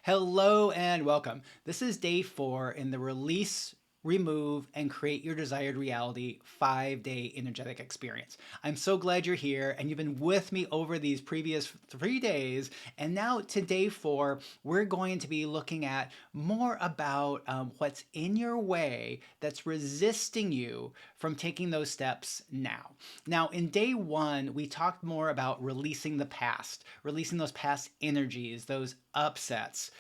Hello and welcome. This is day 4 in the Release, Remove, and Create Your Desired Reality 5-day energetic experience. I'm so glad you're here and you've been with me over these previous 3 days. And now to day 4, we're going to be looking at more about what's in your way that's resisting you from taking those steps now. Now, in day 1, we talked more about releasing the past, releasing those past energies, those upsets.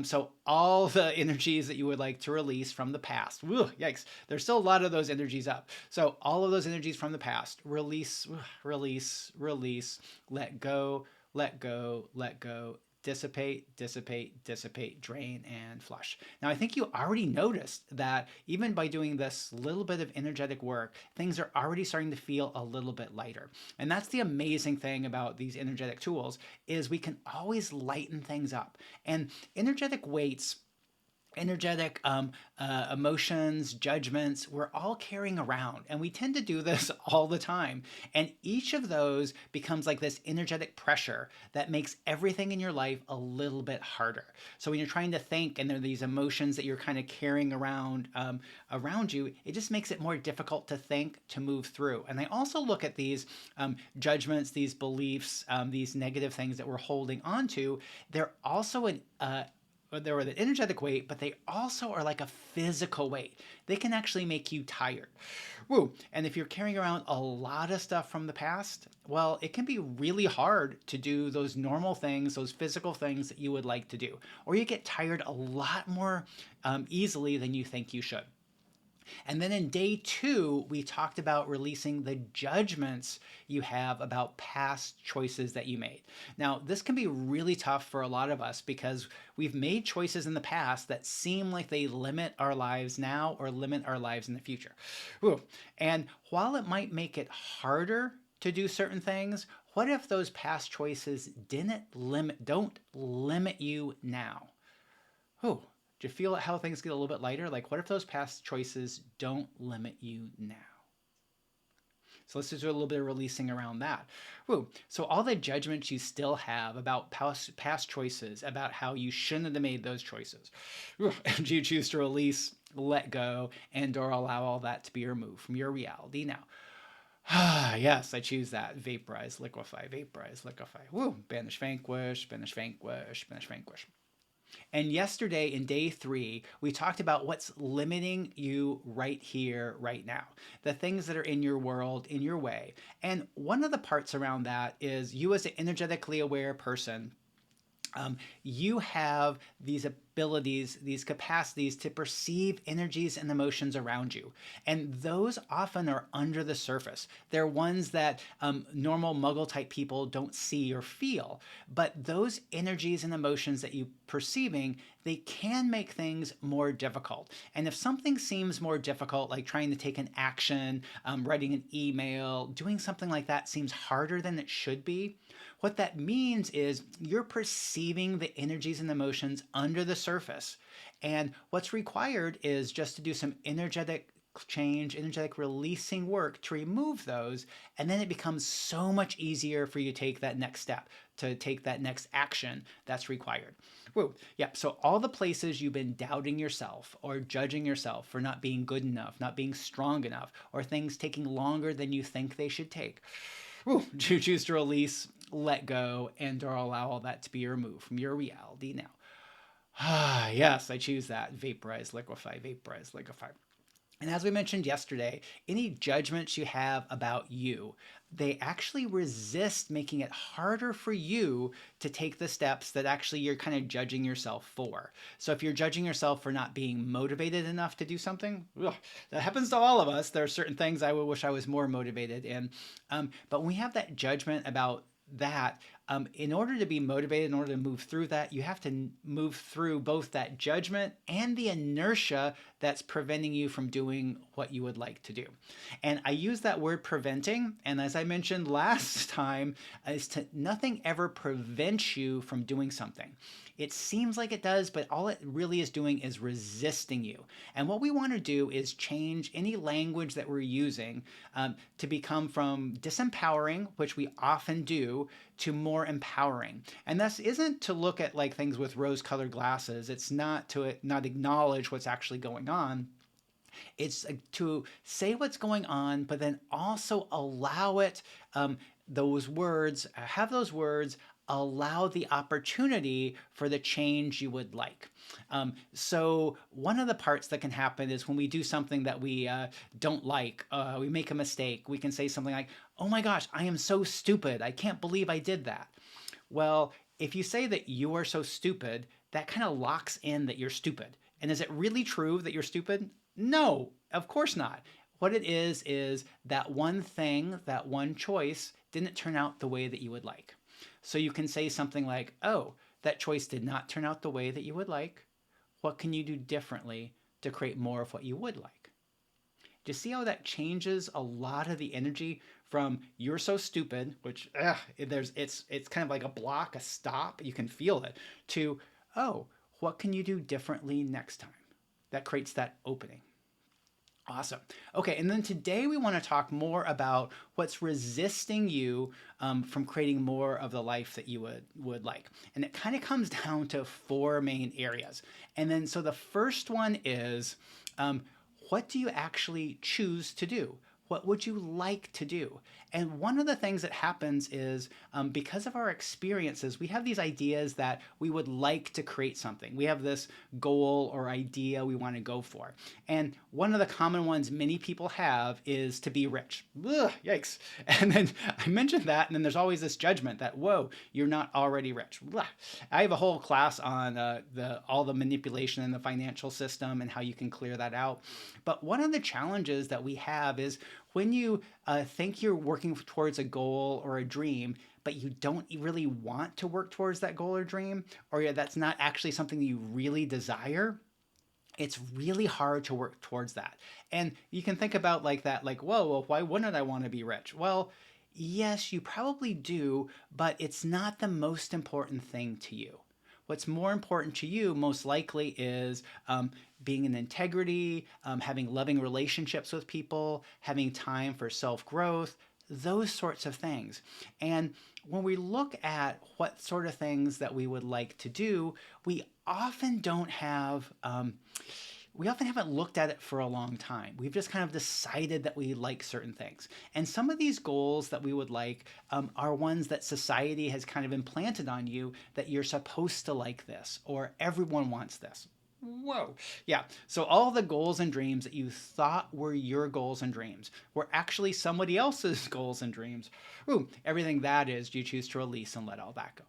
So all the energies that you would like to release from the past, yikes, there's still a lot of those energies up. So all of those energies from the past, release, release, release, let go, let go, let go, dissipate, dissipate, dissipate, drain, and flush. Now, I think you already noticed that even by doing this little bit of energetic work, things are already starting to feel a little bit lighter. And that's the amazing thing about these energetic tools is we can always lighten things up. And energetic weights, energetic emotions, judgments, we're all carrying around. And we tend to do this all the time. And each of those becomes like this energetic pressure that makes everything in your life a little bit harder. So when you're trying to think and there are these emotions that you're kind of carrying around around you, it just makes it more difficult to think, to move through. And I also look at these judgments, these beliefs, these negative things that we're holding on to. They're also they're an energetic weight, but they also are like a physical weight. They can actually make you tired. Woo. And if you're carrying around a lot of stuff from the past, well, it can be really hard to do those normal things, those physical things that you would like to do. Or you get tired a lot more easily than you think you should. And then in day 2, we talked about releasing the judgments you have about past choices that you made. Now, this can be really tough for a lot of us because we've made choices in the past that seem like they limit our lives now or limit our lives in the future. Ooh. And while it might make it harder to do certain things, what if those past choices don't limit you now? Oh, do you feel how things get a little bit lighter? Like, what if those past choices don't limit you now? So let's just do a little bit of releasing around that. Woo. So all the judgments you still have about past choices, about how you shouldn't have made those choices, do you choose to release, let go, and or allow all that to be removed from your reality now? Yes, I choose that. Vaporize, liquefy, vaporize, liquefy. Woo. Banish, vanquish, banish, vanquish, banish, vanquish. And yesterday in day 3, we talked about what's limiting you right here, right now. The things that are in your world, in your way. And one of the parts around that is you as an energetically aware person, you have these abilities, these capacities to perceive energies and emotions around you. And those often are under the surface. They're ones that normal muggle type people don't see or feel. But those energies and emotions that you're perceiving, they can make things more difficult. And if something seems more difficult, like trying to take an action, writing an email, doing something like that seems harder than it should be, what that means is you're perceiving the energies and emotions under the surface. And what's required is just to do some energetic change, energetic releasing work to remove those. And then it becomes so much easier for you to take that next step, to take that next action that's required. Woo. Yeah. So all the places you've been doubting yourself or judging yourself for not being good enough, not being strong enough, or things taking longer than you think they should take. Woo. Choose to release, let go, and or allow all that to be removed from your reality now. Yes, I choose that. Vaporize, liquefy, vaporize, liquefy. And as we mentioned yesterday, any judgments you have about you, they actually resist making it harder for you to take the steps that actually you're kind of judging yourself for. So if you're judging yourself for not being motivated enough to do something, that happens to all of us. There are certain things I would wish I was more motivated in. But when we have that judgment about that, in order to be motivated, in order to move through that, you have to move through both that judgment and the inertia that's preventing you from doing what you would like to do. And I use that word preventing, and as I mentioned last time, is to nothing ever prevents you from doing something. It seems like it does, but all it really is doing is resisting you. And what we want to do is change any language that we're using to become from disempowering, which we often do, to more empowering. And this isn't to look at like things with rose-colored glasses. It's not to not acknowledge what's actually going on. It's to say what's going on, but then also allow it, those words, have those words allow the opportunity for the change you would like. So one of the parts that can happen is when we do something that we don't like, we make a mistake, we can say something like, oh my gosh, I am so stupid. I can't believe I did that. Well, if you say that you are so stupid, that kind of locks in that you're stupid. And is it really true that you're stupid? No, of course not. What it is that one thing, that one choice didn't turn out the way that you would like. So you can say something like, oh, that choice did not turn out the way that you would like. What can you do differently to create more of what you would like? Do you see how that changes a lot of the energy from you're so stupid, which it's kind of like a block, a stop, you can feel it, to, oh, what can you do differently next time? That creates that opening. Awesome. Okay, and then today we want to talk more about what's resisting you from creating more of the life that you would like. And it kind of comes down to four main areas. And then so the first one is, what do you actually choose to do? What would you like to do? And one of the things that happens is because of our experiences, we have these ideas that we would like to create something. We have this goal or idea we want to go for. And one of the common ones many people have is to be rich. Ugh, yikes. And then I mentioned that, and then there's always this judgment that, whoa, you're not already rich. Blah. I have a whole class on all the manipulation in the financial system and how you can clear that out. But one of the challenges that we have is when you think you're working towards a goal or a dream, but you don't really want to work towards that goal or dream, or that's not actually something you really desire, it's really hard to work towards that. And you can think about like that, like, whoa, well, why wouldn't I want to be rich? Well, yes, you probably do, but it's not the most important thing to you. What's more important to you most likely is being in integrity, having loving relationships with people, having time for self-growth, those sorts of things. And when we look at what sort of things that we would like to do, we often don't have we often haven't looked at it for a long time. We've just kind of decided that we like certain things. And some of these goals that we would like are ones that society has kind of implanted on you that you're supposed to like this, or everyone wants this. Whoa. Yeah. So all the goals and dreams that you thought were your goals and dreams were actually somebody else's goals and dreams. Ooh, everything that is, you choose to release and let all that go.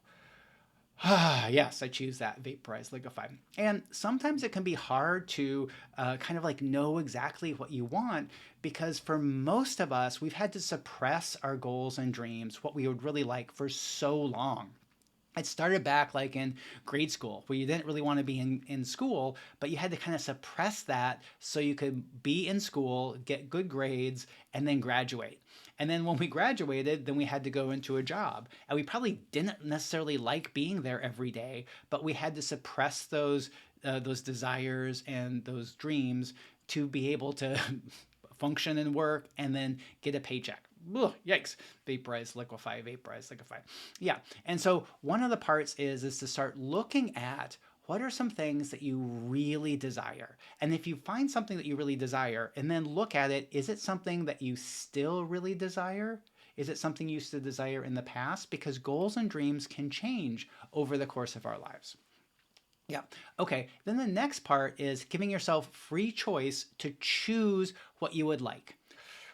Yes, I choose that, vaporize, liquefy. And sometimes it can be hard to kind of like know exactly what you want, because for most of us, we've had to suppress our goals and dreams, what we would really like, for so long. It started back like in grade school, where you didn't really want to be in school, but you had to kind of suppress that so you could be in school, get good grades, and then graduate. And then when we graduated, then we had to go into a job. And we probably didn't necessarily like being there every day, but we had to suppress those desires and those dreams to be able to function and work and then get a paycheck. Ugh, yikes. Vaporize, liquefy, vaporize, liquefy. Yeah. And so one of the parts is to start looking at what are some things that you really desire. And if you find something that you really desire and then look at it, is it something that you still really desire? Is it something you used to desire in the past? Because goals and dreams can change over the course of our lives. Yeah. Okay. Then the next part is giving yourself free choice to choose what you would like.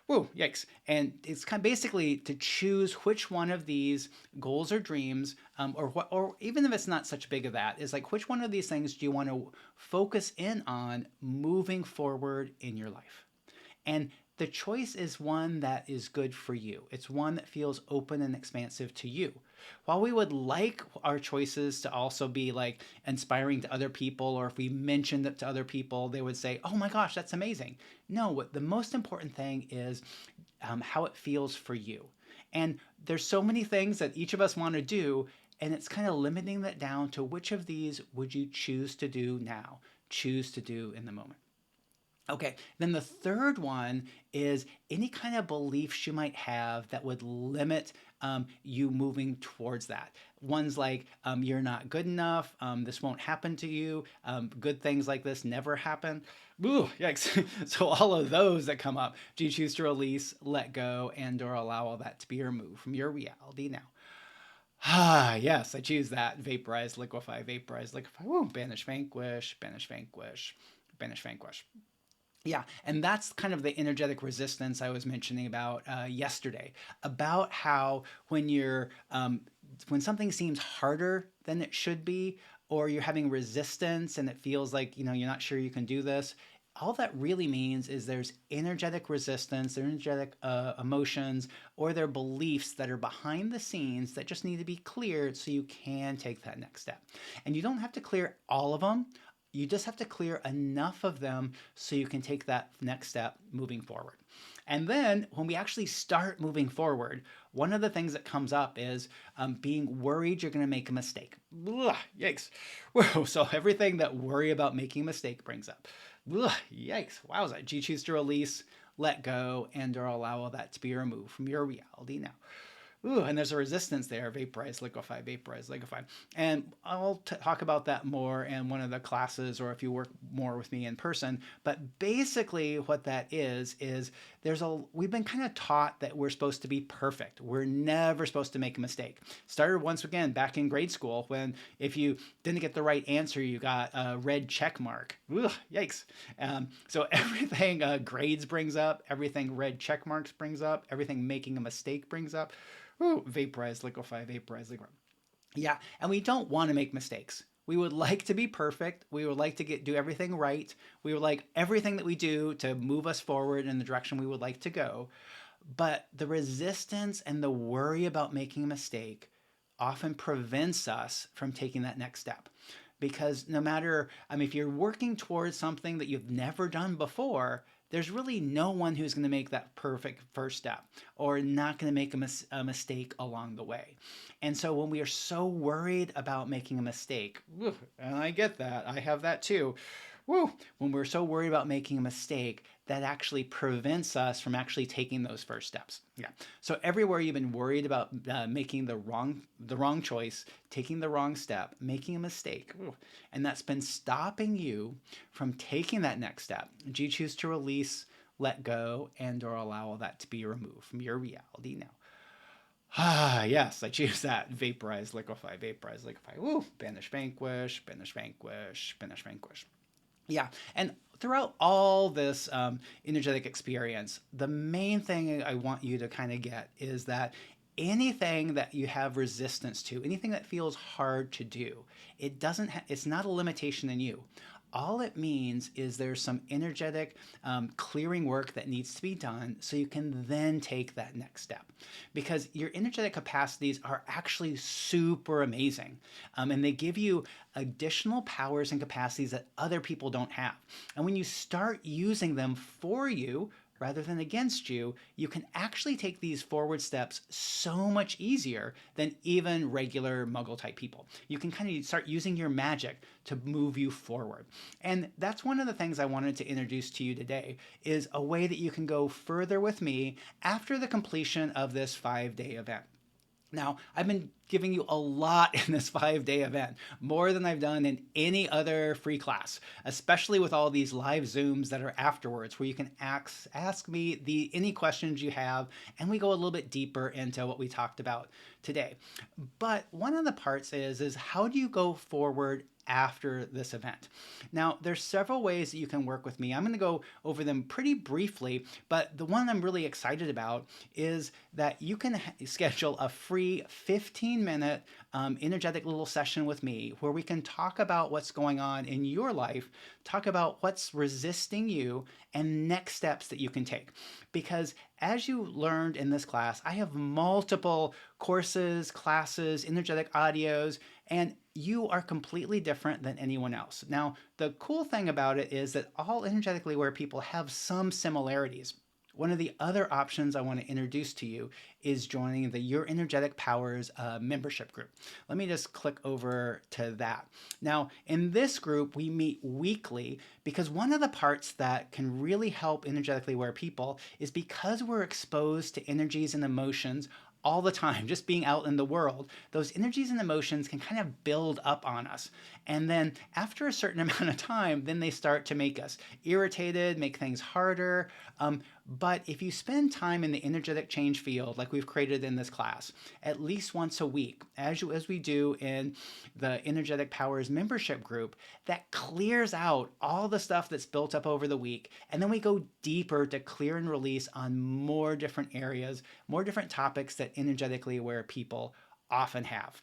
Whoa, yikes. And it's kind of basically to choose which one of these goals or dreams, or even if it's not such big of that, is like which one of these things do you want to focus in on moving forward in your life? And the choice is one that is good for you. It's one that feels open and expansive to you. While we would like our choices to also be like inspiring to other people, or if we mentioned it to other people, they would say, oh my gosh, that's amazing. No, what the most important thing is how it feels for you. And there's so many things that each of us want to do, and it's kind of limiting that down to which of these would you choose to do now, choose to do in the moment. Okay, then the third one is any kind of beliefs you might have that would limit you moving towards that. Ones like you're not good enough, this won't happen to you, good things like this never happen. Ooh, yikes. So all of those that come up, do you choose to release, let go, and or allow all that to be removed from your reality now? Ah, yes, I choose that. Vaporize, liquefy, vaporize, liquefy. Woo, banish, vanquish, banish, vanquish, banish, vanquish. Yeah, and that's kind of the energetic resistance I was mentioning about yesterday. About how when something seems harder than it should be, or you're having resistance and it feels like you're not sure you can do this. All that really means is there's energetic resistance, energetic emotions, or their beliefs that are behind the scenes that just need to be cleared so you can take that next step. And you don't have to clear all of them. You just have to clear enough of them so you can take that next step moving forward. And then when we actually start moving forward, one of the things that comes up is being worried you're going to make a mistake. Ugh, yikes. Whoa, so everything that worry about making a mistake brings up. Ugh, yikes. Wowza. Do you choose to release, let go, and or allow all that to be removed from your reality now? Ooh, and there's a resistance there, vaporize, liquefy, vaporize, liquefy. And I'll talk about that more in one of the classes or if you work more with me in person. But basically what that is we've been kind of taught that we're supposed to be perfect. We're never supposed to make a mistake. Started once again back in grade school when if you didn't get the right answer, you got a red check mark. Ugh, yikes. So everything grades brings up, everything red check marks brings up, everything making a mistake brings up. Ooh, vaporize, liquefy, vaporize, liquefy. Yeah, and we don't want to make mistakes. We would like to be perfect. We would like to do everything right. We would like everything that we do to move us forward in the direction we would like to go. But the resistance and the worry about making a mistake often prevents us from taking that next step. Because no matter, if you're working towards something that you've never done before, there's really no one who's going to make that perfect first step or not going to make a mistake along the way. And so when we are so worried about making a mistake, and I get that, I have that too. Woo, when we're so worried about making a mistake, that actually prevents us from actually taking those first steps. Yeah. So everywhere you've been worried about making the wrong choice, taking the wrong step, making a mistake, and that's been stopping you from taking that next step. Do you choose to release, let go, and or allow all that to be removed from your reality now? Ah, yes, I choose that. Vaporize, liquefy, vaporize, liquefy. Woo! Banish, vanquish, banish, vanquish, banish, vanquish. Yeah, and throughout all this energetic experience, the main thing I want you to kind of get is that anything that you have resistance to, anything that feels hard to do, it's not a limitation in you. All it means is there's some energetic clearing work that needs to be done so you can then take that next step. Because your energetic capacities are actually super amazing. And they give you additional powers and capacities that other people don't have. And when you start using them for you, rather than against you, you can actually take these forward steps so much easier than even regular muggle type people. You can kind of start using your magic to move you forward. And that's one of the things I wanted to introduce to you today is a way that you can go further with me after the completion of this 5-day event. Now, I've been giving you a lot in this 5-day event, more than I've done in any other free class, especially with all these live Zooms that are afterwards where you can ask me any questions you have, and we go a little bit deeper into what we talked about today. But one of the parts is how do you go forward after this event? Now, there's several ways that you can work with me. I'm going to go over them pretty briefly, but the one I'm really excited about is that you can schedule a free 15-minute energetic little session with me where we can talk about what's going on in your life, talk about what's resisting you, and next steps that you can take. Because as you learned in this class, I have multiple courses, classes, energetic audios, and you are completely different than anyone else. Now, the cool thing about it is that all energetically aware people have some similarities. One of the other options I want to introduce to you is joining the Your Energetic Powers membership group. Let me just click over to that. Now, in this group, we meet weekly because one of the parts that can really help energetically aware people is because we're exposed to energies and emotions all the time, just being out in the world, those energies and emotions can kind of build up on us. And then after a certain amount of time, then they start to make us irritated, make things harder. But if you spend time in the energetic change field, like we've created in this class, at least once a week, as we do in the Energetic Powers membership group, that clears out all the stuff that's built up over the week. And then we go deeper to clear and release on more different areas, more different topics that energetically aware people often have.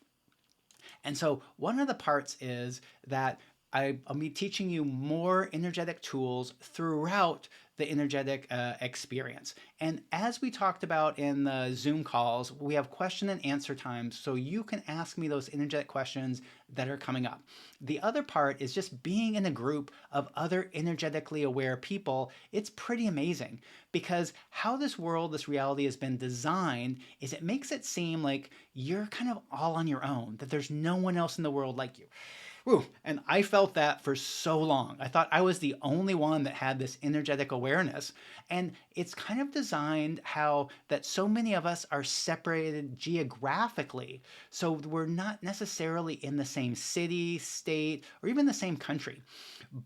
And so one of the parts is that I'll be teaching you more energetic tools throughout the energetic experience. And as we talked about in the Zoom calls, we have question and answer times, so you can ask me those energetic questions that are coming up. The other part is just being in a group of other energetically aware people. It's pretty amazing because how this world, this reality has been designed is it makes it seem like you're kind of all on your own, that there's no one else in the world like you. Whew. And I felt that for so long. I thought I was the only one that had this energetic awareness. And it's kind of designed how that so many of us are separated geographically. So we're not necessarily in the same city, state, or even the same country.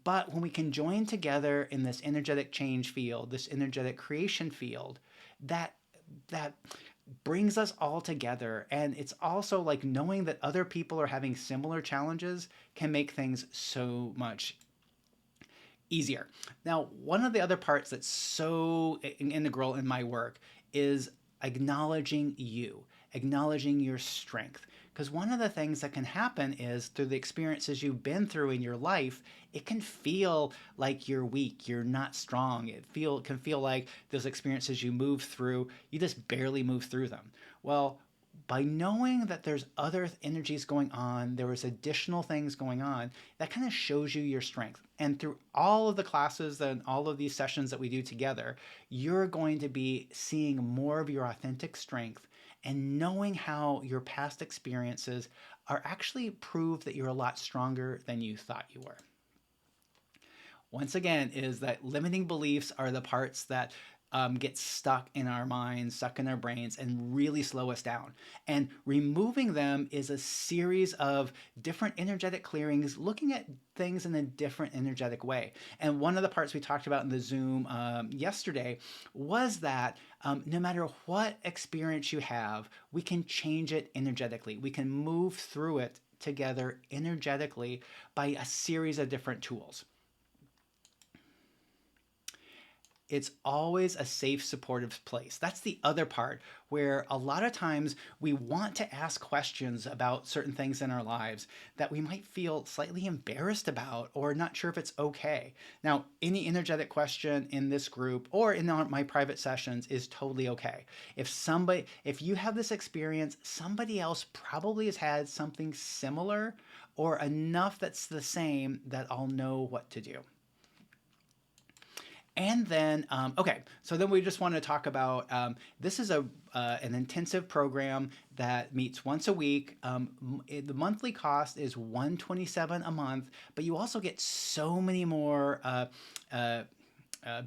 But when we can join together in this energetic change field, this energetic creation field, that brings us all together. And it's also like knowing that other people are having similar challenges can make things so much easier. Now, one of the other parts that's so integral in my work is acknowledging you, acknowledging your strength. Because one of the things that can happen is through the experiences you've been through in your life, it can feel like you're weak, you're not strong. It can feel like those experiences you move through, you just barely move through them. Well, by knowing that there's other energies going on, there was additional things going on, that kind of shows you your strength. And through all of the classes and all of these sessions that we do together, you're going to be seeing more of your authentic strength and knowing how your past experiences are actually proof that you're a lot stronger than you thought you were. Once again, is that limiting beliefs are the parts that get stuck in our minds, stuck in our brains, and really slow us down. And removing them is a series of different energetic clearings, looking at things in a different energetic way. And one of the parts we talked about in the Zoom yesterday was that no matter what experience you have, we can change it energetically. We can move through it together energetically by a series of different tools. It's always a safe, supportive place. That's the other part where a lot of times we want to ask questions about certain things in our lives that we might feel slightly embarrassed about or not sure if it's okay. Now, any energetic question in this group or in my private sessions is totally okay. If you have this experience, somebody else probably has had something similar or enough that's the same that I'll know what to do. And then, okay, so then we just want to talk about, this is an intensive program that meets once a week. The monthly cost is $127 a month, but you also get so many more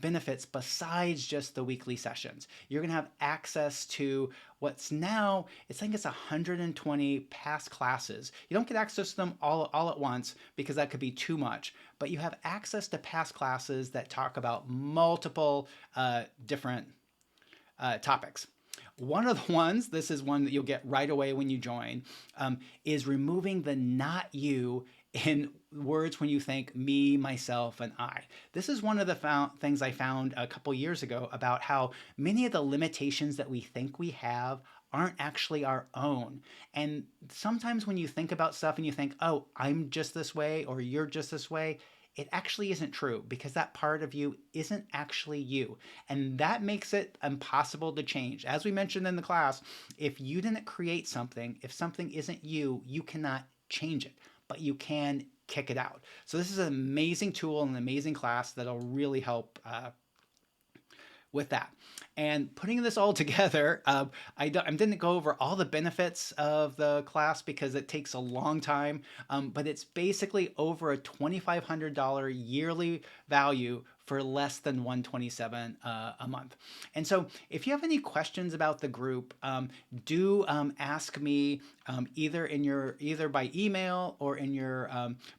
benefits besides just the weekly sessions. You're going to have access to what's now, I think it's 120 past classes. You don't get access to them all at once because that could be too much, but you have access to past classes that talk about multiple different topics. One of the ones, this is one that you'll get right away when you join, is removing the not you in words when you think me, myself, and I. This is one of the things I found a couple years ago about how many of the limitations that we think we have aren't actually our own. And sometimes when you think about stuff and you think, oh, I'm just this way or you're just this way, it actually isn't true because that part of you isn't actually you. And that makes it impossible to change. As we mentioned in the class, if you didn't create something, if something isn't you, you cannot change it, but you can kick it out. So this is an amazing tool and an amazing class that'll really help with that. And putting this all together, I didn't go over all the benefits of the class because it takes a long time, but it's basically over a $2,500 yearly value for less than $127 a month. And so if you have any questions about the group, do ask me either by email or in your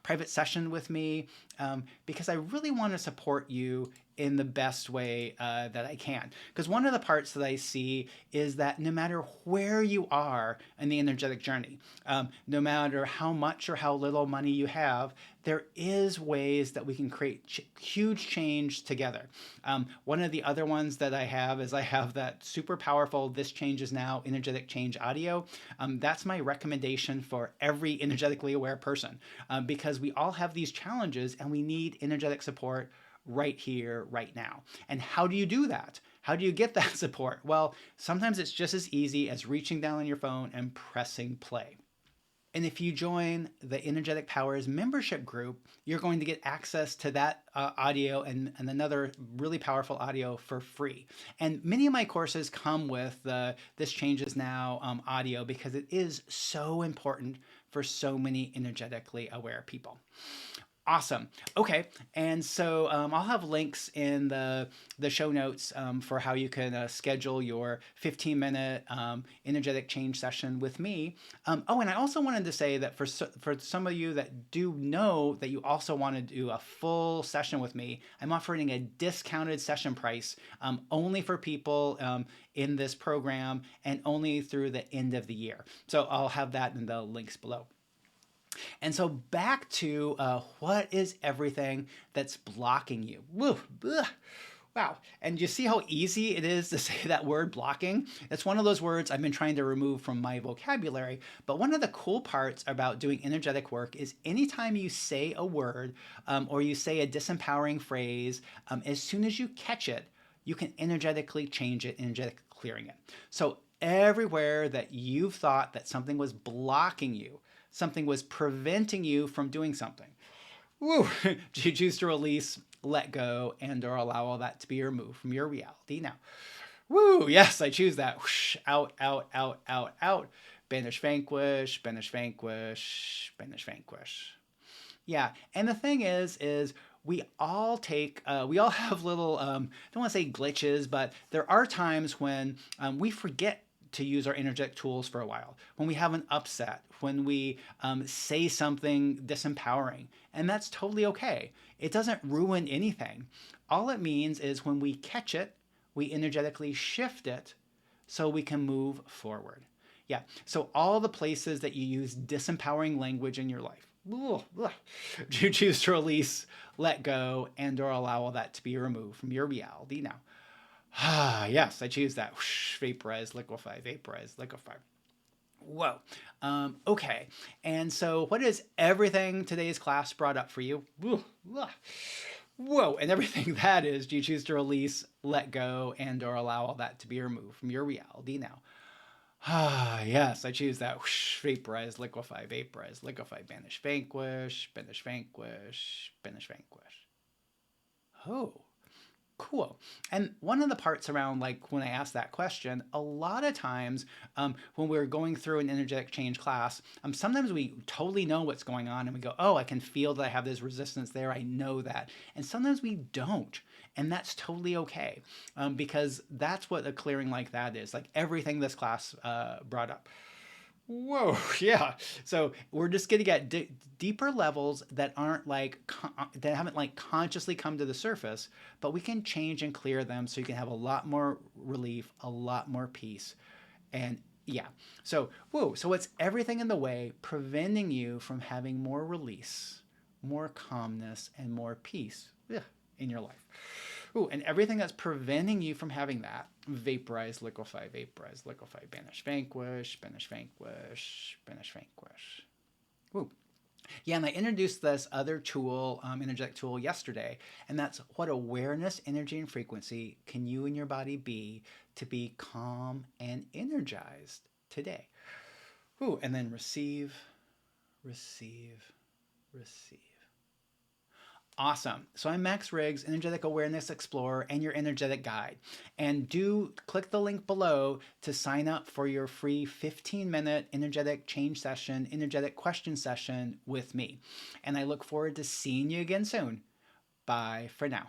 private session with me, because I really want to support you in the best way that I can. Because one of the parts that I see is that no matter where you are in the energetic journey, no matter how much or how little money you have, there is ways that we can create huge change together. One of the other ones that I have is I have that super powerful This Changes Now energetic change audio. That's my recommendation for every energetically aware person, because we all have these challenges and we need energetic support right here, right now. And how do you do that? How do you get that support? Well, sometimes it's just as easy as reaching down on your phone and pressing play. And if you join the Energetic Powers membership group, you're going to get access to that audio and another really powerful audio for free. And many of my courses come with the This Changes Now audio because it is so important for so many energetically aware people. Awesome. Okay, and so I'll have links in the show notes for how you can schedule your 15-minute energetic change session with me. Oh, and I also wanted to say that for some of you that do know that you also want to do a full session with me, I'm offering a discounted session price only for people in this program and only through the end of the year. So I'll have that in the links below. And so back to what is everything that's blocking you? Woo, ugh. Wow. And you see how easy it is to say that word blocking? It's one of those words I've been trying to remove from my vocabulary. But one of the cool parts about doing energetic work is anytime you say a word or you say a disempowering phrase, as soon as you catch it, you can energetically change it, energetically clearing it. So everywhere that you've thought that something was blocking you, something was preventing you from doing something, woo, you choose to release, let go, and or allow all that to be removed from your reality now. Woo, yes, I choose that. Whoosh, out, out, out, out, out. Banish, vanquish, banish, vanquish, banish, vanquish. Yeah, and the thing is we all have little, I don't want to say glitches, but there are times when we forget to use our energetic tools for a while, when we have an upset, when we say something disempowering, and that's totally okay. It doesn't ruin anything. All it means is when we catch it, we energetically shift it so we can move forward. Yeah, so all the places that you use disempowering language in your life, do you choose to release, let go, and or allow all that to be removed from your reality now? Ah, yes, I choose that. Whoosh, vaporize, liquefy, vaporize, liquefy. Whoa. Okay. And so what is everything today's class brought up for you? Whoa. And everything that is, do you choose to release, let go, and or allow all that to be removed from your reality now? Ah, yes, I choose that. Whoosh, vaporize, liquefy, banish, vanquish, banish, vanquish, banish, vanquish. Oh. Cool. And one of the parts around, like when I asked that question, a lot of times when we're going through an energetic change class, sometimes we totally know what's going on and we go, oh, I can feel that I have this resistance there. I know that. And sometimes we don't. And that's totally okay, because that's what a clearing like that is, like everything this class brought up. Whoa, yeah. So we're just getting at deeper levels that aren't like that haven't like consciously come to the surface, but we can change and clear them so you can have a lot more relief, a lot more peace, and yeah. So whoa. So it's everything in the way preventing you from having more release, more calmness, and more peace in your life. Ooh, and everything that's preventing you from having that, vaporize, liquefy, banish, vanquish, banish, vanquish, banish, vanquish. Ooh. Yeah, and I introduced this other tool, energetic tool, yesterday, and that's what awareness, energy, and frequency can you and your body be to be calm and energized today. Ooh, and then receive, receive, receive. Awesome. So I'm Max Riggs, Energetic Awareness Explorer and your energetic guide. And do click the link below to sign up for your free 15-minute energetic change session, energetic question session with me. And I look forward to seeing you again soon. Bye for now.